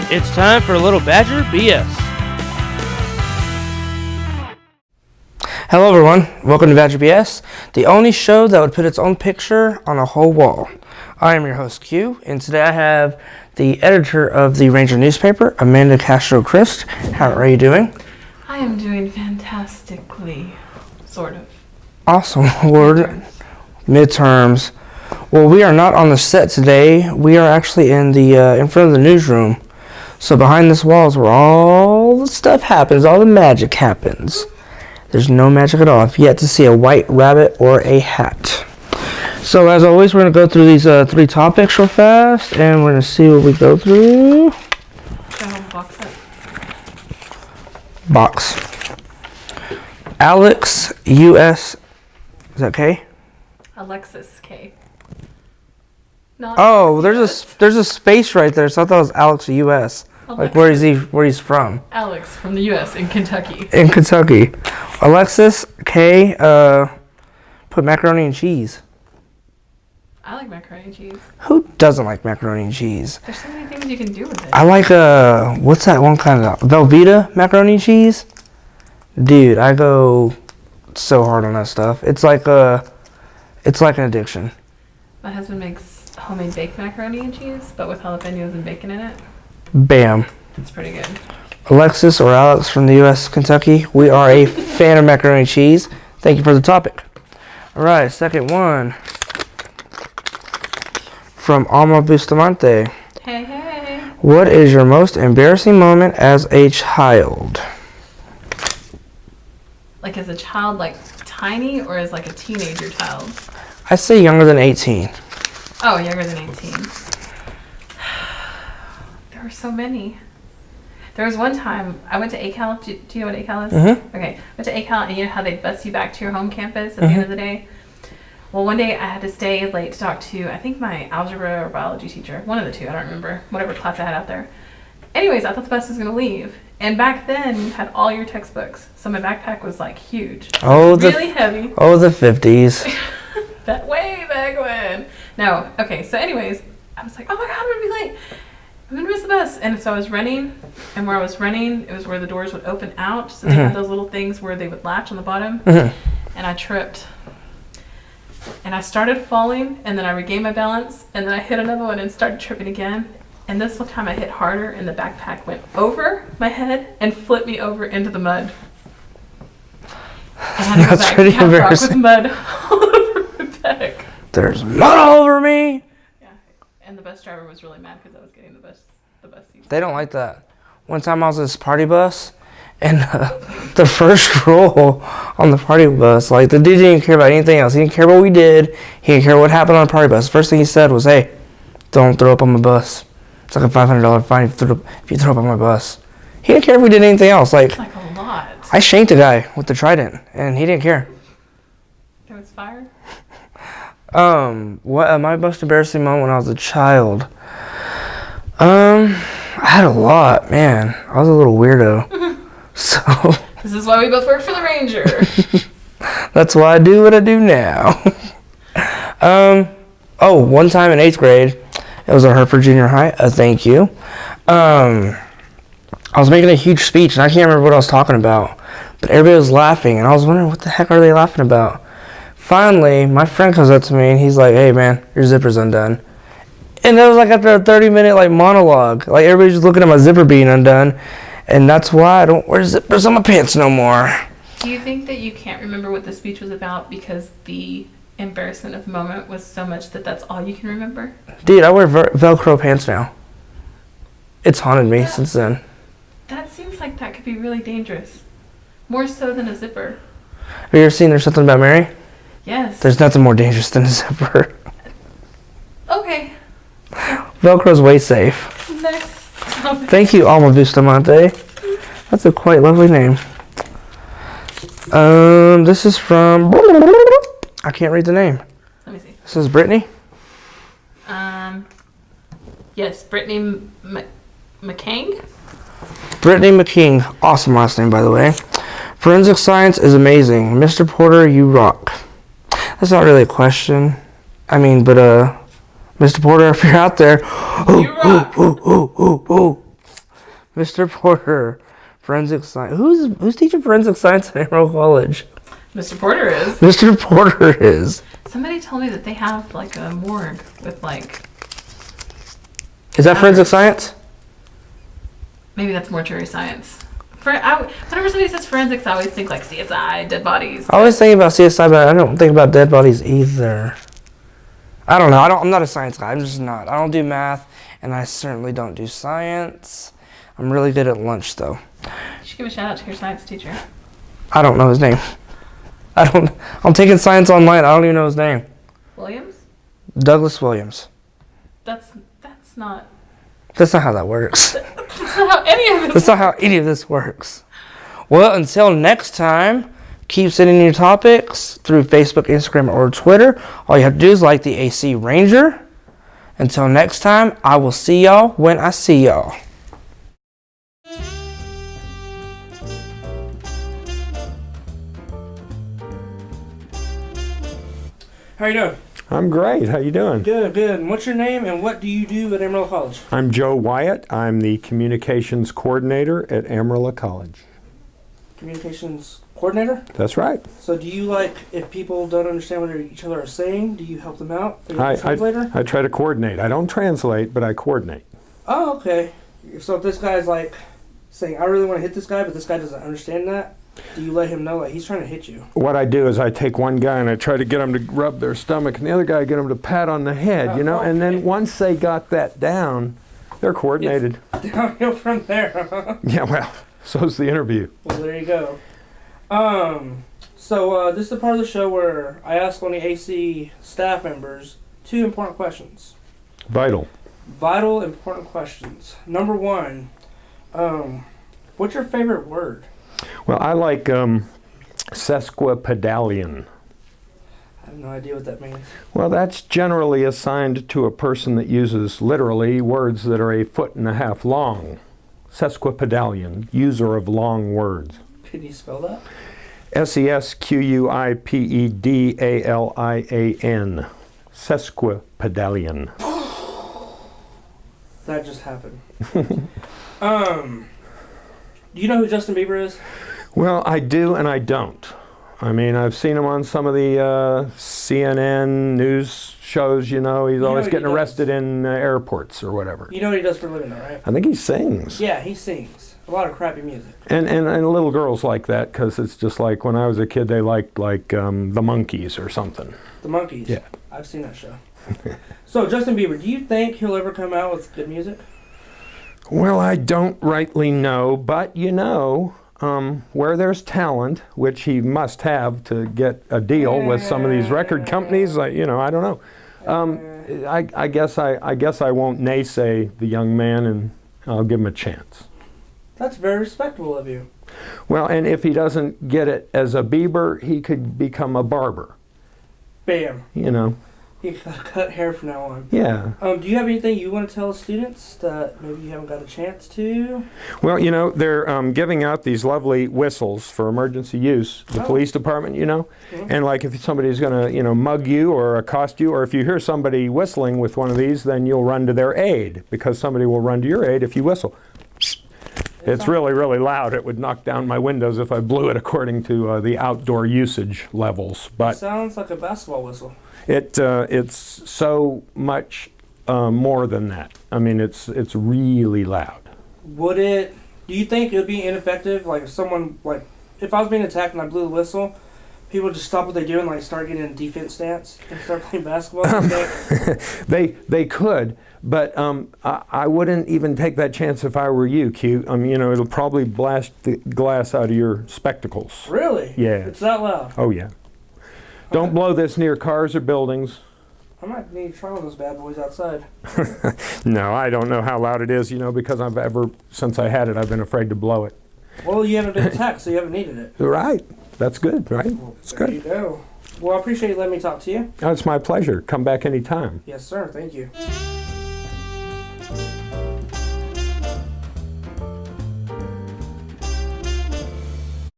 It's time for a little Badger BS. Hello everyone, welcome to Badger BS, the only show that would put its own picture on a whole wall. I am your host Q, and today I have the editor of the Ranger newspaper, Amanda Castro-Christ. How are you doing? I am doing fantastically, sort of. Awesome. Word. Midterms. Well, we are not on the set today. We are actually in front of the newsroom. So behind this wall is where all the stuff happens, all the magic happens. There's no magic at all. I've yet to see a white rabbit or a hat. So as always, we're going to go through these 3 topics real fast, and we're going to see what we go through. Box. Alex US. Is that K? Alexis K. Not Oh, there's a space right there, so I thought it was Alex US. Like where he's from? Alex from the U.S. in Kentucky. In Kentucky. Alexis K. Put macaroni and cheese. I like macaroni and cheese. Who doesn't like macaroni and cheese? There's so many things you can do with it. I like what's that one kind of Velveeta macaroni and cheese? Dude, I go so hard on that stuff. It's like an addiction. My husband makes homemade baked macaroni and cheese, but with jalapenos and bacon in it. Bam. It's pretty good. Alexis or Alex from the U.S. Kentucky, we are a fan of macaroni and cheese. Thank you for the topic. All right, second one from Alma Bustamante. Hey. What is your most embarrassing moment as a child? Like as a child, like tiny, or as like a teenager child? I say younger than 18. Oh, younger than 18. There were so many. There was one time I went to ACAL. Do you know what ACAL is? Mm-hmm. Okay. Went to ACAL, and you know how they bus you back to your home campus at the end of the day? Well, one day I had to stay late to talk to, I think, my algebra or biology teacher. One of the two. I don't remember. Whatever class I had out there. Anyways, I thought the bus was going to leave. And back then, you had all your textbooks. So my backpack was, like, huge. Really heavy. Oh, the 50s. That way back when. No. Okay. So anyways, I was like, oh my God, I'm going to be late. I'm going to miss the bus. And so I was running. And where I was running, it was where the doors would open out. So they had those little things where they would latch on the bottom. And I tripped. And I started falling. And then I regained my balance. And then I hit another one and started tripping again. And this one time I hit harder. And the backpack went over my head and flipped me over into the mud. And I had to go back pretty and embarrassing. with mud all over my back. There's mud all over me. Yeah, and the bus driver was really mad because I was getting the bus seat. They don't like that. One time I was in this party bus, and the first roll on the party bus, like the dude didn't care about anything else. He didn't care what we did. He didn't care what happened on the party bus. The first thing he said was, "Hey, don't throw up on my bus. It's like a $500 fine if you throw up on my bus." He didn't care if we did anything else. It's like a lot. I shanked a guy with the trident, and he didn't care. There was fire. What my most embarrassing moment when I was a child? I had a lot, man. I was a little weirdo. So This is why we both work for the Ranger. that's why I do what I do now. One time in 8th grade, it was at Hereford Junior High. Thank you. I was making a huge speech, and I can't remember what I was talking about, but everybody was laughing, and I was wondering what the heck are they laughing about. Finally, my friend comes up to me, and he's like, "Hey, man, your zipper's undone." And that was like after a 30-minute monologue. Like everybody's just looking at my zipper being undone, and that's why I don't wear zippers on my pants no more. Do you think that you can't remember what the speech was about because the embarrassment of the moment was so much that that's all you can remember? Dude, I wear Velcro pants now. It's haunted me since then. That seems like that could be really dangerous. More so than a zipper. Have you ever seen There's Something About Mary? Yes. There's nothing more dangerous than a zipper. Okay. Velcro's way safe. Next topic. Thank you, Alma Bustamante. That's a quite lovely name. This is from... I can't read the name. Let me see. This is Brittany? Yes, Brittany McCang? Brittany McKing. Awesome last name, by the way. Forensic science is amazing. Mr. Porter, you rock. That's not really a question. I mean, but, Mr. Porter, if you're out there, You rock. Mr. Porter, forensic science. Who's teaching forensic science at Emerald College? Mr. Porter is. Mr. Porter is. Somebody told me that they have like a morgue with like. Is that forensic science? Maybe that's mortuary science. Whenever somebody says forensics, I always think like CSI, dead bodies. I always think about CSI, but I don't think about dead bodies either. I don't know. I'm not a science guy. I'm just not. I don't do math, and I certainly don't do science. I'm really good at lunch, though. You should give a shout out to your science teacher. I don't know his name. I'm taking science online. I don't even know his name. Williams? Douglas Williams. That's not. That's not how that works. That's not how any of this. That's not how any of this works. Well, until next time, keep sending your topics through Facebook, Instagram, or Twitter. All you have to do is like the AC Ranger. Until next time, I will see y'all when I see y'all. How you doing? I'm great. How you doing? Good. And what's your name and what do you do at Amarillo College? I'm Joe Wyatt. I'm the communications coordinator at Amarillo College. Communications coordinator? That's right. So do you, like, if people don't understand what each other are saying, do you help them out? Are you I a translator? I try to coordinate. I don't translate, but I coordinate. Oh, okay. So if this guy's, like, saying, I really want to hit this guy, but this guy doesn't understand that, do you let him know, like, he's trying to hit you? What I do is I take one guy and I try to get him to rub their stomach, and the other guy I get him to pat on the head, you know? Okay. And then once they got that down, they're coordinated. Downhill from there, huh? Yeah, well, so's the interview. Well, there you go. So this is the part of the show where I ask one of the AC staff members 2 important questions. Vital. Vital, important questions. Number 1, what's your favorite word? Well, I like sesquipedalian. I have no idea what that means. Well, that's generally assigned to a person that uses literally words that are 1.5 feet long. Sesquipedalian, user of long words. Could you spell that? Sesquipedalian. Sesquipedalian. That just happened. Do you know who Justin Bieber is? Well, I do and I don't. I mean, I've seen him on some of the CNN news shows, you know. He's always getting arrested in airports or whatever. You know what he does for a living, though, right? I think he sings. Yeah, he sings. A lot of crappy music. And little girls like that because it's just like when I was a kid, they liked like the Monkees or something. The Monkees? Yeah. I've seen that show. So, Justin Bieber, do you think he'll ever come out with good music? Well, I don't rightly know, but you know, where there's talent, which he must have to get a deal with some of these record companies, like, you know, I don't know. I guess I won't naysay the young man, and I'll give him a chance. That's very respectable of you. Well, and if he doesn't get it as a Bieber, he could become a barber. Bam. You know. He gotta cut hair from now on. Yeah. Do you have anything you want to tell students that maybe you haven't got a chance to? Well, you know, they're giving out these lovely whistles for emergency use, the police department, you know. Mm-hmm. And like if somebody's going to, you know, mug you or accost you, or if you hear somebody whistling with one of these, then you'll run to their aid, because somebody will run to your aid if you whistle. It's really, really loud. It would knock down my windows if I blew it according to the outdoor usage levels. But sounds like a basketball whistle. it's so much more than that. I mean, it's really loud. Do you think it would be ineffective? Like if someone, like, if I was being attacked and I blew the whistle, people would just stop what they're doing, like start getting in a defense stance and start playing basketball? They could, but I wouldn't even take that chance if I were you, Q. You know, it'll probably blast the glass out of your spectacles. Really? Yeah. It's that loud? Oh, yeah. Don't blow this near cars or buildings. I might need to try one of those bad boys outside. No, I don't know how loud it is, you know, because since I had it, I've been afraid to blow it. Well, you haven't been attacked, so you haven't needed it. Right. That's good, right? That's There good. you go. Well, I appreciate you letting me talk to you. Oh, it's my pleasure. Come back anytime. Yes, sir. Thank you.